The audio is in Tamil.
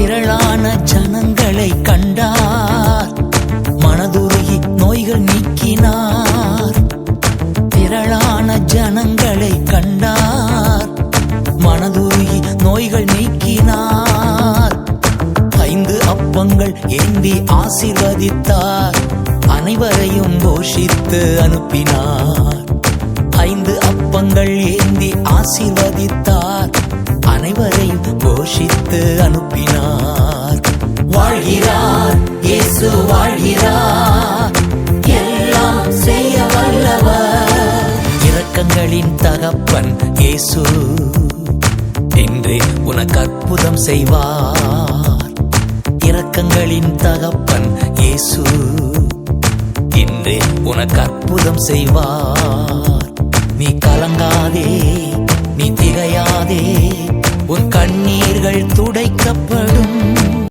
திரளான ஜனங்களை கண்டார், மனதுருகி நோய்கள் நீக்கினார். திரளான ஜனங்களை கண்டார், மனதுருகி நோய்கள் நீக்கினார். 5 அப்பங்கள் ஏந்தி ஆசீர்வதித்தார், அனைவரையும் போஷித்து அனுப்பினார். 5 அப்பங்கள் ஏந்தி ஆசீர்வதித்தார், அனைவரையும் போஷித்து அனுப்பினார். வாழ்கிறார் இயேசு வாழ்கிறார், எல்லாம் செய்ய வல்லவர். இரக்கங்களின் தகப்பன் இயேசு என்றே உனக்கு அற்புதம் செய்வார். இரக்கங்களின் தகப்பன் இயேசு என்றே உனக்கு அற்புதம் செய்வார். நீ கலங்காதே, நீ திகையாதே, உன் கண்ணீர்கள் துடைக்கப்படும்.